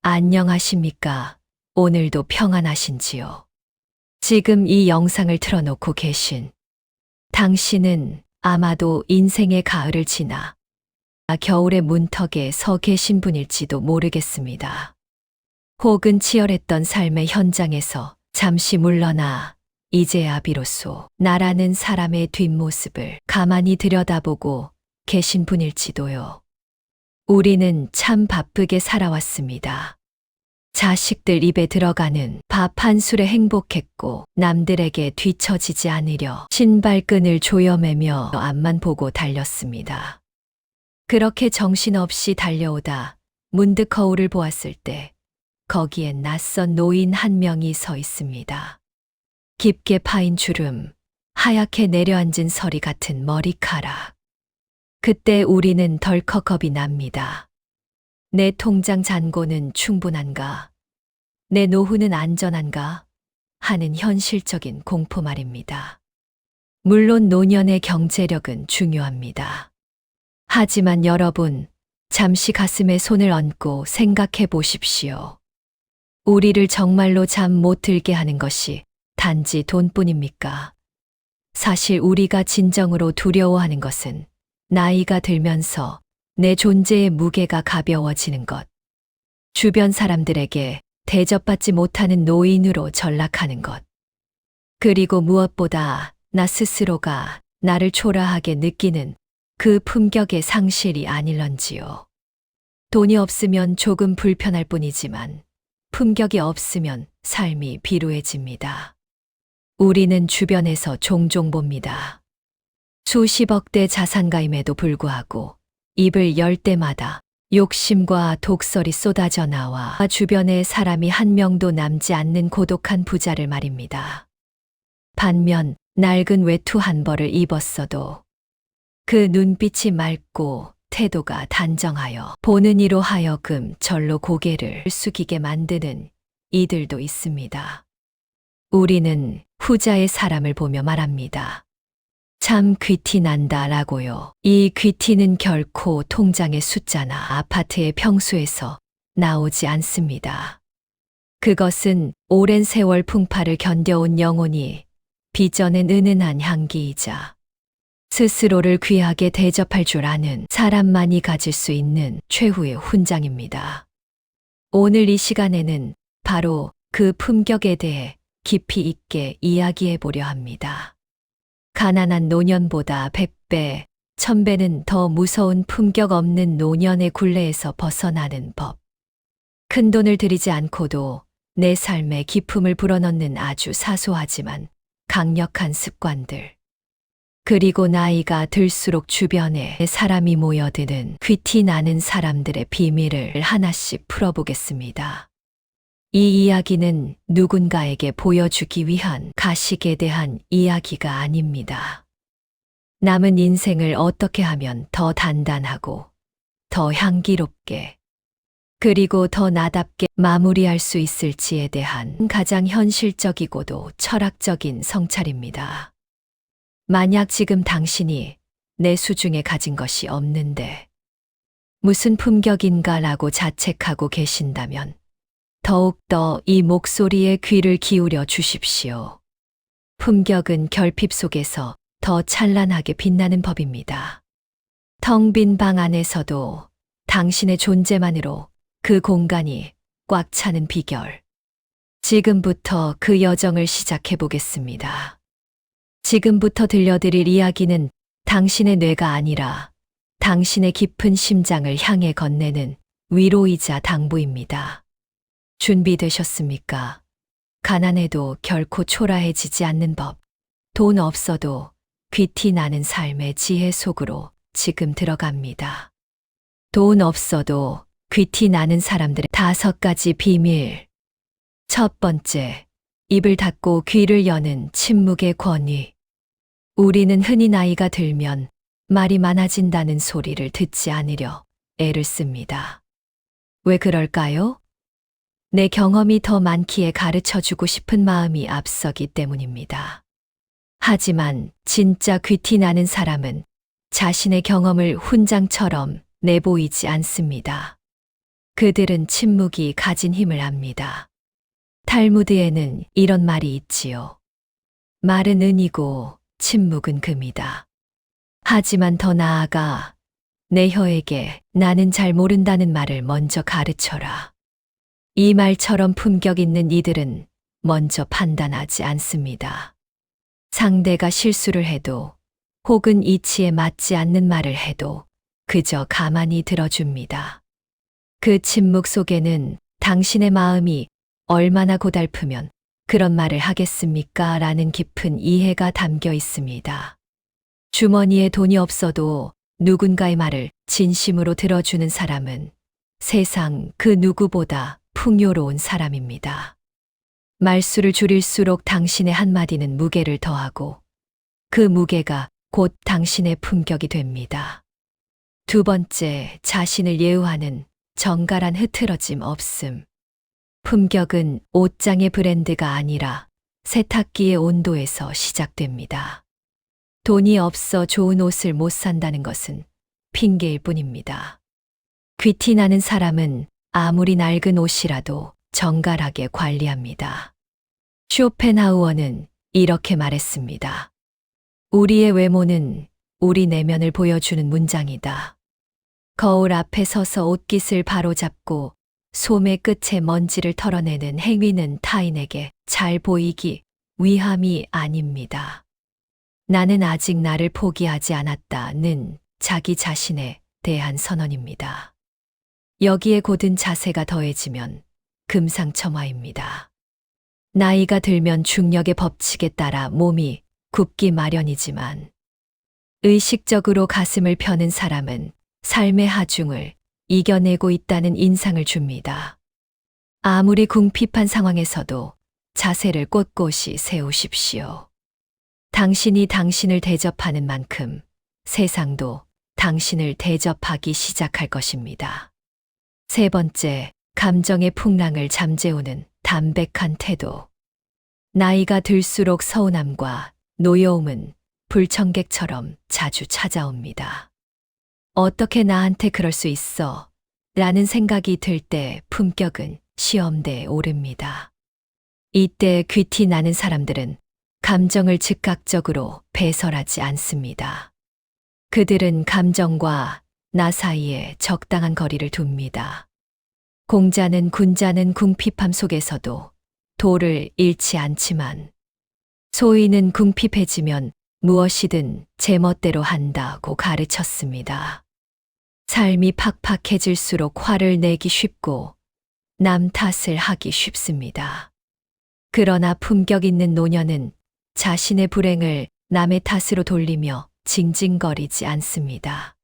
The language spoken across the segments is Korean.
안녕하십니까? 오늘도 평안하신지요? 지금 이 영상을 틀어놓고 계신 당신은 아마도 인생의 가을을 지나 겨울의 문턱에 서 계신 분일지도 모르겠습니다. 혹은 치열했던 삶의 현장에서 잠시 물러나 이제야 비로소 나라는 사람의 뒷모습을 가만히 들여다보고 계신 분일지도요. 우리는 참 바쁘게 살아왔습니다. 자식들 입에 들어가는 밥 한 술에 행복했고 남들에게 뒤처지지 않으려 신발끈을 조여매며 앞만 보고 달렸습니다. 그렇게 정신없이 달려오다 문득 거울을 보았을 때 거기엔 낯선 노인 한 명이 서 있습니다. 깊게 파인 주름, 하얗게 내려앉은 서리 같은 머리카락. 그때 우리는 덜컥 겁이 납니다. 내 통장 잔고는 충분한가? 내 노후는 안전한가? 하는 현실적인 공포 말입니다. 물론 노년의 경제력은 중요합니다. 하지만 여러분, 잠시 가슴에 손을 얹고 생각해 보십시오. 우리를 정말로 잠 못 들게 하는 것이 단지 돈뿐입니까? 사실 우리가 진정으로 두려워하는 것은 나이가 들면서 내 존재의 무게가 가벼워지는 것, 주변 사람들에게 대접받지 못하는 노인으로 전락하는 것, 그리고 무엇보다 나 스스로가 나를 초라하게 느끼는 그 품격의 상실이 아닐런지요. 돈이 없으면 조금 불편할 뿐이지만 품격이 없으면 삶이 비루해집니다. 우리는 주변에서 종종 봅니다. 수십억대 자산가임에도 불구하고 입을 열 때마다 욕심과 독설이 쏟아져 나와 주변에 사람이 한 명도 남지 않는 고독한 부자를 말입니다. 반면 낡은 외투 한 벌을 입었어도 그 눈빛이 맑고 태도가 단정하여 보는 이로 하여금 절로 고개를 숙이게 만드는 이들도 있습니다. 우리는 후자의 사람을 보며 말합니다. 참 귀티 난다라고요. 이 귀티는 결코 통장의 숫자나 아파트의 평수에서 나오지 않습니다. 그것은 오랜 세월 풍파를 견뎌온 영혼이 빚어낸 은은한 향기이자 스스로를 귀하게 대접할 줄 아는 사람만이 가질 수 있는 최후의 훈장입니다. 오늘 이 시간에는 바로 그 품격에 대해 깊이 있게 이야기해 보려 합니다. 가난한 노년보다 100배, 1000배는 더 무서운 품격 없는 노년의 굴레에서 벗어나는 법. 큰 돈을 들이지 않고도 내 삶에 기품을 불어넣는 아주 사소하지만 강력한 습관들. 그리고 나이가 들수록 주변에 사람이 모여드는 귀티 나는 사람들의 비밀을 하나씩 풀어보겠습니다. 이 이야기는 누군가에게 보여주기 위한 가식에 대한 이야기가 아닙니다. 남은 인생을 어떻게 하면 더 단단하고, 더 향기롭게, 그리고 더 나답게 마무리할 수 있을지에 대한 가장 현실적이고도 철학적인 성찰입니다. 만약 지금 당신이 내 수중에 가진 것이 없는데 무슨 품격인가라고 자책하고 계신다면 더욱더 이 목소리에 귀를 기울여 주십시오. 품격은 결핍 속에서 더 찬란하게 빛나는 법입니다. 텅 빈 방 안에서도 당신의 존재만으로 그 공간이 꽉 차는 비결. 지금부터 그 여정을 시작해 보겠습니다. 지금부터 들려드릴 이야기는 당신의 뇌가 아니라 당신의 깊은 심장을 향해 건네는 위로이자 당부입니다. 준비되셨습니까? 가난해도 결코 초라해지지 않는 법. 돈 없어도 귀티 나는 삶의 지혜 속으로 지금 들어갑니다. 돈 없어도 귀티 나는 사람들의 5가지 비밀. 첫 번째, 입을 닫고 귀를 여는 침묵의 권위. 우리는 흔히 나이가 들면 말이 많아진다는 소리를 듣지 않으려 애를 씁니다. 왜 그럴까요? 내 경험이 더 많기에 가르쳐주고 싶은 마음이 앞서기 때문입니다. 하지만 진짜 귀티 나는 사람은 자신의 경험을 훈장처럼 내보이지 않습니다. 그들은 침묵이 가진 힘을 압니다. 탈무드에는 이런 말이 있지요. 말은 은이고 침묵은 금이다. 하지만 더 나아가 내 혀에게 나는 잘 모른다는 말을 먼저 가르쳐라. 이 말처럼 품격 있는 이들은 먼저 판단하지 않습니다. 상대가 실수를 해도 혹은 이치에 맞지 않는 말을 해도 그저 가만히 들어줍니다. 그 침묵 속에는 당신의 마음이 얼마나 고달프면 그런 말을 하겠습니까? 라는 깊은 이해가 담겨 있습니다. 주머니에 돈이 없어도 누군가의 말을 진심으로 들어주는 사람은 세상 그 누구보다 풍요로운 사람입니다. 말수를 줄일수록 당신의 한마디는 무게를 더하고 그 무게가 곧 당신의 품격이 됩니다. 두 번째, 자신을 예우하는 정갈한 흐트러짐 없음. 품격은 옷장의 브랜드가 아니라 세탁기의 온도에서 시작됩니다. 돈이 없어 좋은 옷을 못 산다는 것은 핑계일 뿐입니다. 귀티 나는 사람은 아무리 낡은 옷이라도 정갈하게 관리합니다. 쇼펜하우어는 이렇게 말했습니다. 우리의 외모는 우리 내면을 보여주는 문장이다. 거울 앞에 서서 옷깃을 바로잡고 소매 끝에 먼지를 털어내는 행위는 타인에게 잘 보이기 위함이 아닙니다. 나는 아직 나를 포기하지 않았다는 자기 자신에 대한 선언입니다. 여기에 곧은 자세가 더해지면 금상첨화입니다. 나이가 들면 중력의 법칙에 따라 몸이 굽기 마련이지만 의식적으로 가슴을 펴는 사람은 삶의 하중을 이겨내고 있다는 인상을 줍니다. 아무리 궁핍한 상황에서도 자세를 꼿꼿이 세우십시오. 당신이 당신을 대접하는 만큼 세상도 당신을 대접하기 시작할 것입니다. 세 번째, 감정의 풍랑을 잠재우는 담백한 태도. 나이가 들수록 서운함과 노여움은 불청객처럼 자주 찾아옵니다. 어떻게 나한테 그럴 수 있어? 라는 생각이 들 때 품격은 시험대에 오릅니다. 이때 귀티 나는 사람들은 감정을 즉각적으로 배설하지 않습니다. 그들은 감정과 나 사이에 적당한 거리를 둡니다. 공자는 군자는 궁핍함 속에서도 도를 잃지 않지만 소인은 궁핍해지면 무엇이든 제멋대로 한다고 가르쳤습니다. 삶이 팍팍해질수록 화를 내기 쉽고 남 탓을 하기 쉽습니다. 그러나 품격 있는 노년은 자신의 불행을 남의 탓으로 돌리며 징징거리지 않습니다.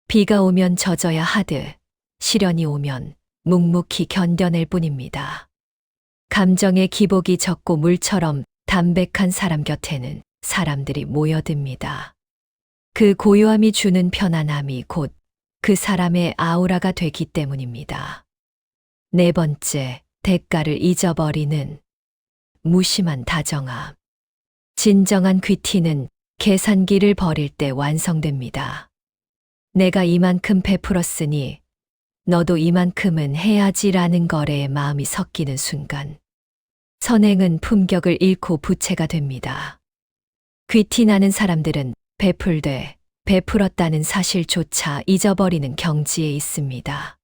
비가 오면 젖어야 하듯 시련이 오면 묵묵히 견뎌낼 뿐입니다. 감정의 기복이 적고 물처럼 담백한 사람 곁에는 사람들이 모여듭니다. 그 고요함이 주는 편안함이 곧 그 사람의 아우라가 되기 때문입니다. 네 번째, 대가를 잊어버리는 무심한 다정함. 진정한 귀티는 계산기를 버릴 때 완성됩니다. 내가 이만큼 베풀었으니 너도 이만큼은 해야지라는 거래에 마음이 섞이는 순간 선행은 품격을 잃고 부채가 됩니다. 귀티 나는 사람들은 베풀되 베풀었다는 사실조차 잊어버리는 경지에 있습니다.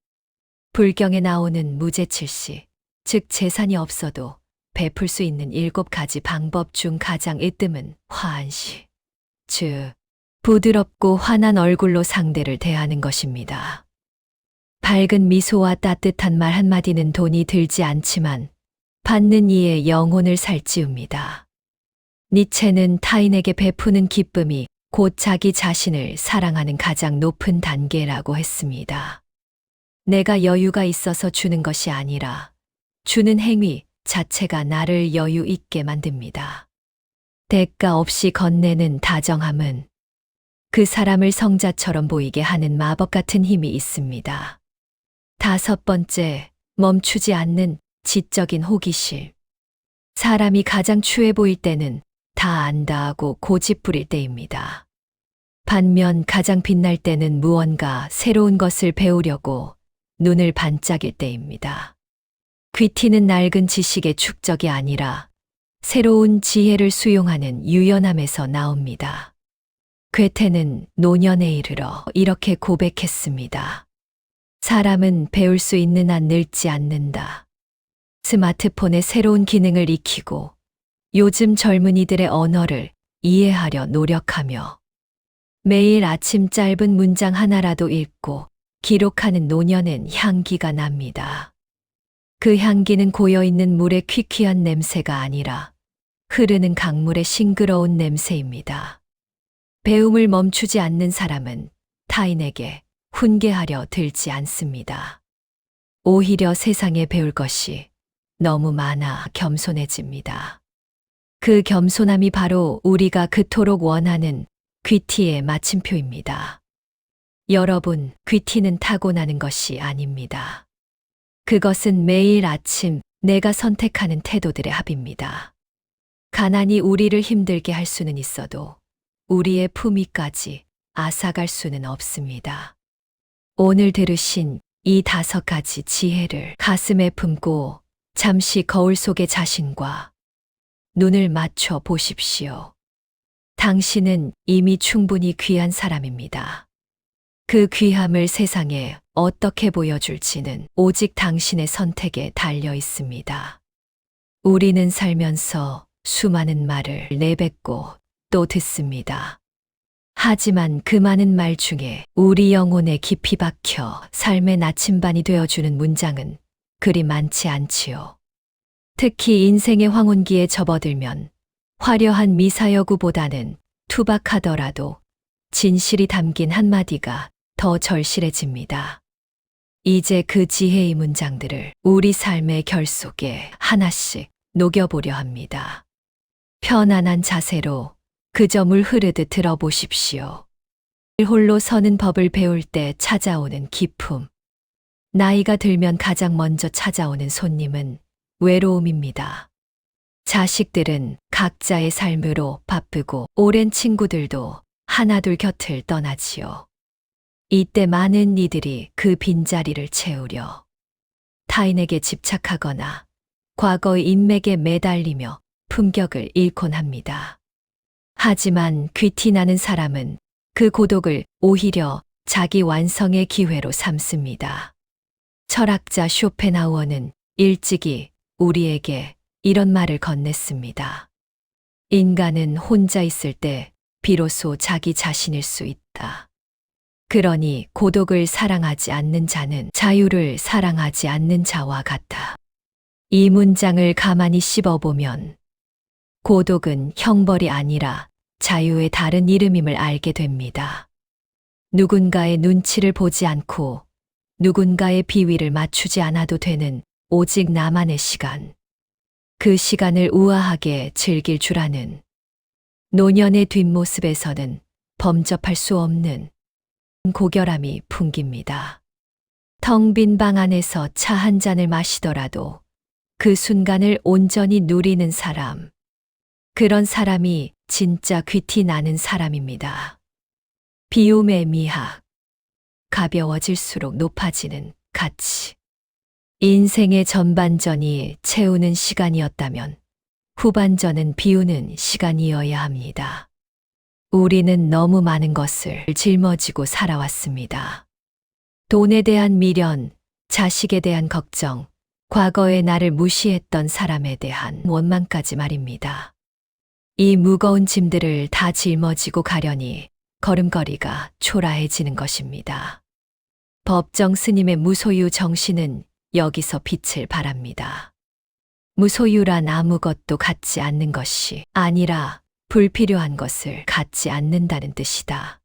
불경에 나오는 무제칠시, 즉 재산이 없어도 베풀 수 있는 7가지 방법 중 가장 으뜸은 화한시, 즉 부드럽고 환한 얼굴로 상대를 대하는 것입니다. 밝은 미소와 따뜻한 말 한마디는 돈이 들지 않지만 받는 이의 영혼을 살찌웁니다. 니체는 타인에게 베푸는 기쁨이 곧 자기 자신을 사랑하는 가장 높은 단계라고 했습니다. 내가 여유가 있어서 주는 것이 아니라 주는 행위 자체가 나를 여유 있게 만듭니다. 대가 없이 건네는 다정함은 그 사람을 성자처럼 보이게 하는 마법 같은 힘이 있습니다. 다섯 번째, 멈추지 않는 지적인 호기심. 사람이 가장 추해 보일 때는 다 안다 하고 고집 부릴 때입니다. 반면 가장 빛날 때는 무언가 새로운 것을 배우려고 눈을 반짝일 때입니다. 귀티는 낡은 지식의 축적이 아니라 새로운 지혜를 수용하는 유연함에서 나옵니다. 괴테는 노년에 이르러 이렇게 고백했습니다. 사람은 배울 수 있는 한 늙지 않는다. 스마트폰의 새로운 기능을 익히고 요즘 젊은이들의 언어를 이해하려 노력하며 매일 아침 짧은 문장 하나라도 읽고 기록하는 노년엔 향기가 납니다. 그 향기는 고여있는 물의 퀴퀴한 냄새가 아니라 흐르는 강물의 싱그러운 냄새입니다. 배움을 멈추지 않는 사람은 타인에게 훈계하려 들지 않습니다. 오히려 세상에 배울 것이 너무 많아 겸손해집니다. 그 겸손함이 바로 우리가 그토록 원하는 귀티의 마침표입니다. 여러분, 귀티는 타고나는 것이 아닙니다. 그것은 매일 아침 내가 선택하는 태도들의 합입니다. 가난이 우리를 힘들게 할 수는 있어도 우리의 품위까지 앗아갈 수는 없습니다. 오늘 들으신 이 5가지 지혜를 가슴에 품고 잠시 거울 속의 자신과 눈을 맞춰 보십시오. 당신은 이미 충분히 귀한 사람입니다. 그 귀함을 세상에 어떻게 보여줄지는 오직 당신의 선택에 달려 있습니다. 우리는 살면서 수많은 말을 내뱉고 또 듣습니다. 하지만 그 많은 말 중에 우리 영혼에 깊이 박혀 삶의 나침반이 되어주는 문장은 그리 많지 않지요. 특히 인생의 황혼기에 접어들면 화려한 미사여구보다는 투박하더라도 진실이 담긴 한마디가 더 절실해집니다. 이제 그 지혜의 문장들을 우리 삶의 결 속에 하나씩 녹여보려 합니다. 편안한 자세로 그저 물 흐르듯 들어보십시오. 홀로 서는 법을 배울 때 찾아오는 기쁨. 나이가 들면 가장 먼저 찾아오는 손님은 외로움입니다. 자식들은 각자의 삶으로 바쁘고 오랜 친구들도 하나둘 곁을 떠나지요. 이때 많은 이들이 그 빈자리를 채우려 타인에게 집착하거나 과거의 인맥에 매달리며 품격을 잃곤 합니다. 하지만 귀티 나는 사람은 그 고독을 오히려 자기 완성의 기회로 삼습니다. 철학자 쇼펜하우어는 일찍이 우리에게 이런 말을 건넸습니다. 인간은 혼자 있을 때 비로소 자기 자신일 수 있다. 그러니 고독을 사랑하지 않는 자는 자유를 사랑하지 않는 자와 같다. 이 문장을 가만히 씹어보면 고독은 형벌이 아니라 자유의 다른 이름임을 알게 됩니다. 누군가의 눈치를 보지 않고 누군가의 비위를 맞추지 않아도 되는 오직 나만의 시간. 그 시간을 우아하게 즐길 줄 아는 노년의 뒷모습에서는 범접할 수 없는 고결함이 풍깁니다. 텅 빈 방 안에서 차 한 잔을 마시더라도 그 순간을 온전히 누리는 사람. 그런 사람이 진짜 귀티 나는 사람입니다. 비움의 미학. 가벼워질수록 높아지는 가치. 인생의 전반전이 채우는 시간이었다면 후반전은 비우는 시간이어야 합니다. 우리는 너무 많은 것을 짊어지고 살아왔습니다. 돈에 대한 미련, 자식에 대한 걱정, 과거의 나를 무시했던 사람에 대한 원망까지 말입니다. 이 무거운 짐들을 다 짊어지고 가려니 걸음걸이가 초라해지는 것입니다. 법정 스님의 무소유 정신은 여기서 빛을 발합니다. 무소유란 아무것도 갖지 않는 것이 아니라 불필요한 것을 갖지 않는다는 뜻이다.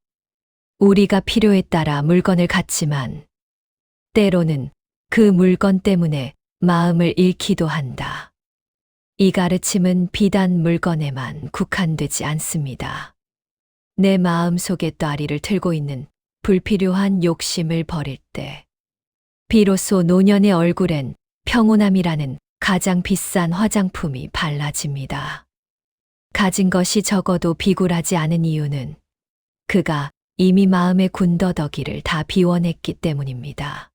우리가 필요에 따라 물건을 갖지만 때로는 그 물건 때문에 마음을 잃기도 한다. 이 가르침은 비단 물건에만 국한되지 않습니다. 내 마음 속에 따리를 틀고 있는 불필요한 욕심을 버릴 때 비로소 노년의 얼굴엔 평온함이라는 가장 비싼 화장품이 발라집니다. 가진 것이 적어도 비굴하지 않은 이유는 그가 이미 마음의 군더더기를 다 비워냈기 때문입니다.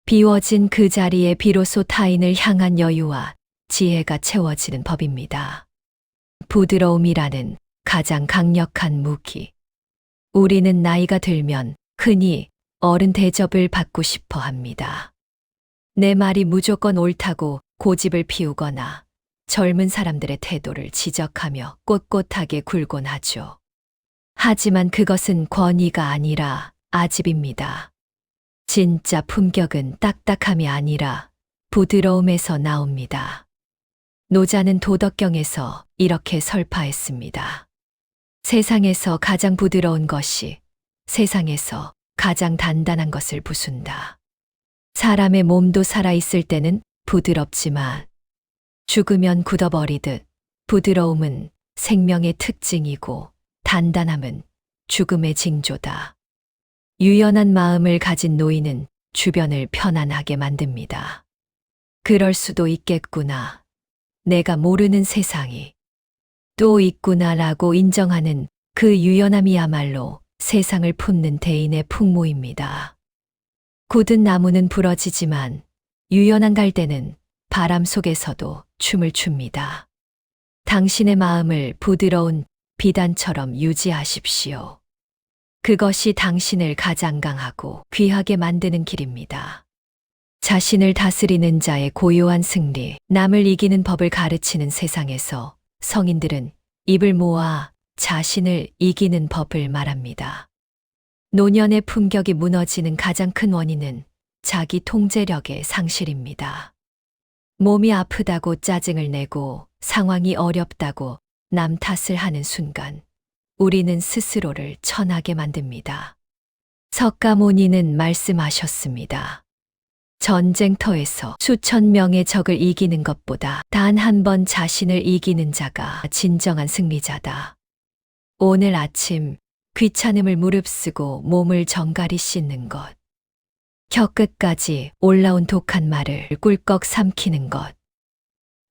비워진 그 자리에 비로소 타인을 향한 여유와 지혜가 채워지는 법입니다. 부드러움이라는 가장 강력한 무기. 우리는 나이가 들면 흔히 어른 대접을 받고 싶어 합니다. 내 말이 무조건 옳다고 고집을 피우거나 젊은 사람들의 태도를 지적하며 꼿꼿하게 굴곤 하죠. 하지만 그것은 권위가 아니라 아집입니다. 진짜 품격은 딱딱함이 아니라 부드러움에서 나옵니다. 노자는 도덕경에서 이렇게 설파했습니다. 세상에서 가장 부드러운 것이 세상에서 가장 단단한 것을 부순다. 사람의 몸도 살아있을 때는 부드럽지만 죽으면 굳어버리듯 부드러움은 생명의 특징이고 단단함은 죽음의 징조다. 유연한 마음을 가진 노인은 주변을 편안하게 만듭니다. 그럴 수도 있겠구나. 내가 모르는 세상이 또 있구나라고 인정하는 그 유연함이야말로 세상을 품는 대인의 풍모입니다. 굳은 나무는 부러지지만 유연한 갈대는 바람 속에서도 춤을 춥니다. 당신의 마음을 부드러운 비단처럼 유지하십시오. 그것이 당신을 가장 강하고 귀하게 만드는 길입니다. 자신을 다스리는 자의 고요한 승리, 남을 이기는 법을 가르치는 세상에서 성인들은 입을 모아 자신을 이기는 법을 말합니다. 노년의 품격이 무너지는 가장 큰 원인은 자기 통제력의 상실입니다. 몸이 아프다고 짜증을 내고 상황이 어렵다고 남 탓을 하는 순간 우리는 스스로를 천하게 만듭니다. 석가모니는 말씀하셨습니다. 전쟁터에서 수천 명의 적을 이기는 것보다 단 한 번 자신을 이기는 자가 진정한 승리자다. 오늘 아침 귀찮음을 무릅쓰고 몸을 정갈히 씻는 것. 혀끝까지 올라온 독한 말을 꿀꺽 삼키는 것.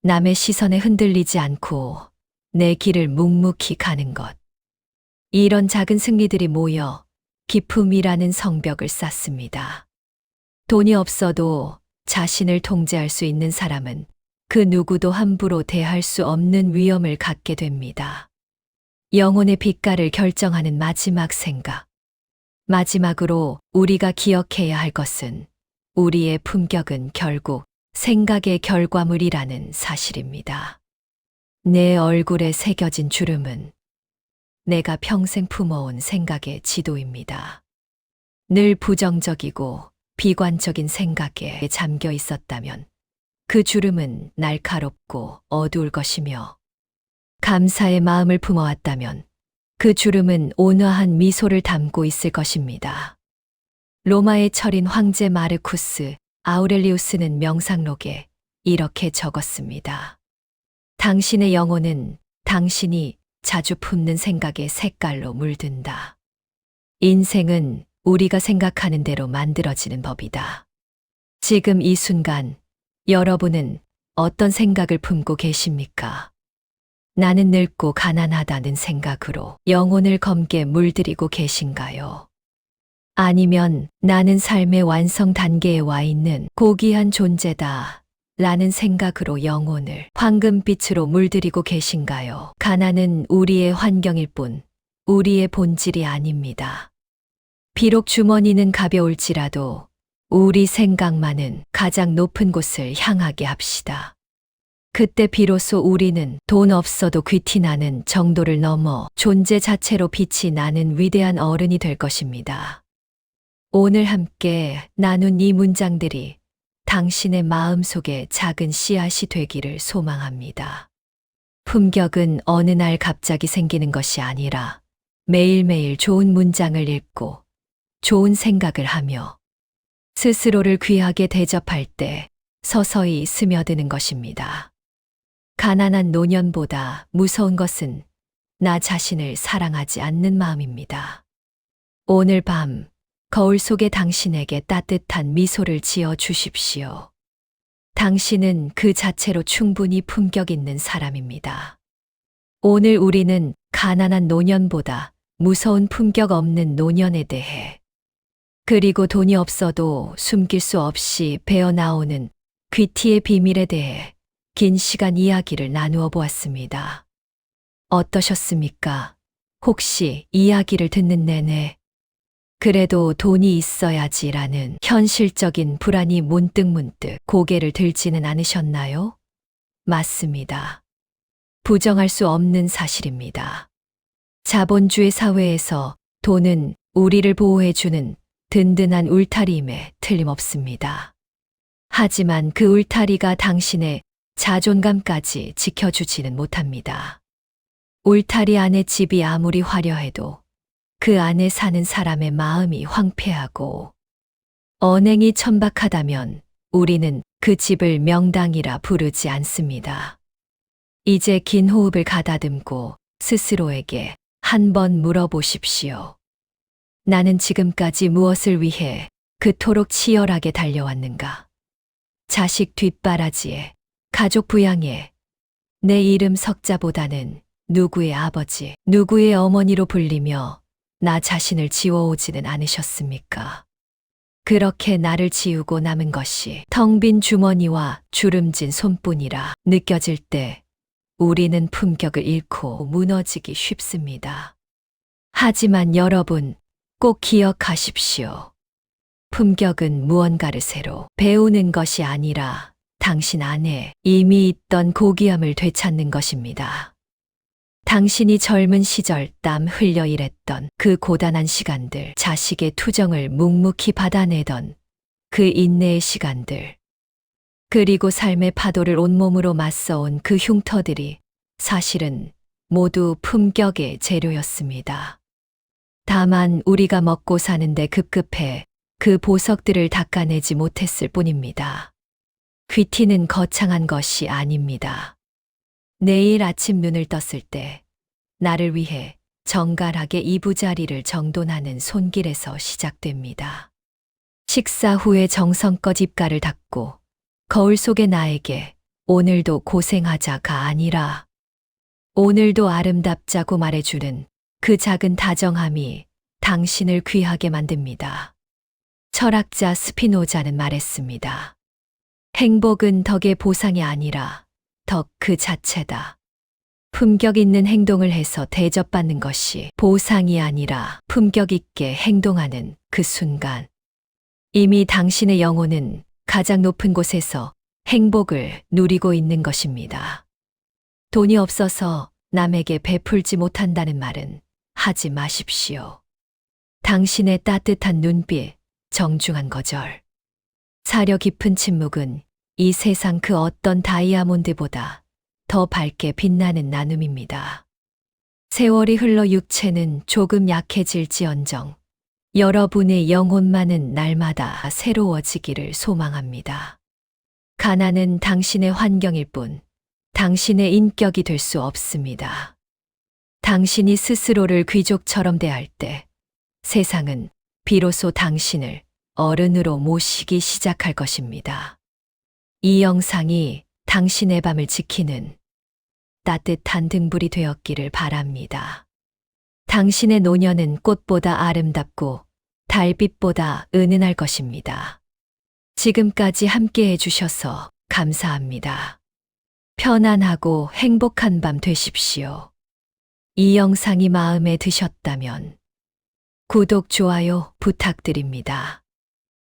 남의 시선에 흔들리지 않고 내 길을 묵묵히 가는 것. 이런 작은 승리들이 모여 기품이라는 성벽을 쌓습니다. 돈이 없어도 자신을 통제할 수 있는 사람은 그 누구도 함부로 대할 수 없는 위엄을 갖게 됩니다. 영혼의 빛깔을 결정하는 마지막 생각. 마지막으로 우리가 기억해야 할 것은 우리의 품격은 결국 생각의 결과물이라는 사실입니다. 내 얼굴에 새겨진 주름은 내가 평생 품어온 생각의 지도입니다. 늘 부정적이고 비관적인 생각에 잠겨 있었다면 그 주름은 날카롭고 어두울 것이며 감사의 마음을 품어왔다면 그 주름은 온화한 미소를 담고 있을 것입니다. 로마의 철인 황제 마르쿠스 아우렐리우스는 명상록에 이렇게 적었습니다. 당신의 영혼은 당신이 자주 품는 생각의 색깔로 물든다. 인생은 우리가 생각하는 대로 만들어지는 법이다. 지금 이 순간 여러분은 어떤 생각을 품고 계십니까? 나는 늙고 가난하다는 생각으로 영혼을 검게 물들이고 계신가요? 아니면 나는 삶의 완성 단계에 와 있는 고귀한 존재다 라는 생각으로 영혼을 황금빛으로 물들이고 계신가요? 가난은 우리의 환경일 뿐 우리의 본질이 아닙니다. 비록 주머니는 가벼울지라도 우리 생각만은 가장 높은 곳을 향하게 합시다. 그때 비로소 우리는 돈 없어도 귀티나는 정도를 넘어 존재 자체로 빛이 나는 위대한 어른이 될 것입니다. 오늘 함께 나눈 이 문장들이 당신의 마음속에 작은 씨앗이 되기를 소망합니다. 품격은 어느 날 갑자기 생기는 것이 아니라 매일매일 좋은 문장을 읽고 좋은 생각을 하며 스스로를 귀하게 대접할 때 서서히 스며드는 것입니다. 가난한 노년보다 무서운 것은 나 자신을 사랑하지 않는 마음입니다. 오늘 밤 거울 속에 당신에게 따뜻한 미소를 지어 주십시오. 당신은 그 자체로 충분히 품격 있는 사람입니다. 오늘 우리는 가난한 노년보다 무서운 품격 없는 노년에 대해 그리고 돈이 없어도 숨길 수 없이 배어 나오는 귀티의 비밀에 대해 긴 시간 이야기를 나누어 보았습니다. 어떠셨습니까? 혹시 이야기를 듣는 내내 그래도 돈이 있어야지라는 현실적인 불안이 문득문득 고개를 들지는 않으셨나요? 맞습니다. 부정할 수 없는 사실입니다. 자본주의 사회에서 돈은 우리를 보호해주는 든든한 울타리임에 틀림없습니다. 하지만 그 울타리가 당신의 자존감까지 지켜주지는 못합니다. 울타리 안의 집이 아무리 화려해도 그 안에 사는 사람의 마음이 황폐하고 언행이 천박하다면 우리는 그 집을 명당이라 부르지 않습니다. 이제 긴 호흡을 가다듬고 스스로에게 한 번 물어보십시오. 나는 지금까지 무엇을 위해 그토록 치열하게 달려왔는가? 자식 뒷바라지에, 가족 부양에, 내 이름 석자보다는 누구의 아버지, 누구의 어머니로 불리며 나 자신을 지워오지는 않으셨습니까? 그렇게 나를 지우고 남은 것이 텅 빈 주머니와 주름진 손뿐이라 느껴질 때 우리는 품격을 잃고 무너지기 쉽습니다. 하지만 여러분, 꼭 기억하십시오. 품격은 무언가를 새로 배우는 것이 아니라 당신 안에 이미 있던 고귀함을 되찾는 것입니다. 당신이 젊은 시절 땀 흘려 일했던 그 고단한 시간들, 자식의 투정을 묵묵히 받아내던 그 인내의 시간들, 그리고 삶의 파도를 온몸으로 맞서온 그 흉터들이 사실은 모두 품격의 재료였습니다. 다만 우리가 먹고 사는데 급급해 그 보석들을 닦아내지 못했을 뿐입니다. 귀티는 거창한 것이 아닙니다. 내일 아침 눈을 떴을 때 나를 위해 정갈하게 이부자리를 정돈하는 손길에서 시작됩니다. 식사 후에 정성껏 입가를 닦고 거울 속의 나에게 오늘도 고생하자가 아니라 오늘도 아름답자고 말해주는 그 작은 다정함이 당신을 귀하게 만듭니다. 철학자 스피노자는 말했습니다. 행복은 덕의 보상이 아니라 덕 그 자체다. 품격 있는 행동을 해서 대접받는 것이 보상이 아니라 품격 있게 행동하는 그 순간, 이미 당신의 영혼은 가장 높은 곳에서 행복을 누리고 있는 것입니다. 돈이 없어서 남에게 베풀지 못한다는 말은 하지 마십시오. 당신의 따뜻한 눈빛, 정중한 거절, 사려 깊은 침묵은 이 세상 그 어떤 다이아몬드보다 더 밝게 빛나는 나눔입니다. 세월이 흘러 육체는 조금 약해질지언정 여러분의 영혼만은 날마다 새로워지기를 소망합니다. 가난은 당신의 환경일 뿐 당신의 인격이 될 수 없습니다. 당신이 스스로를 귀족처럼 대할 때 세상은 비로소 당신을 어른으로 모시기 시작할 것입니다. 이 영상이 당신의 밤을 지키는 따뜻한 등불이 되었기를 바랍니다. 당신의 노년은 꽃보다 아름답고 달빛보다 은은할 것입니다. 지금까지 함께 해주셔서 감사합니다. 편안하고 행복한 밤 되십시오. 이 영상이 마음에 드셨다면 구독, 좋아요 부탁드립니다.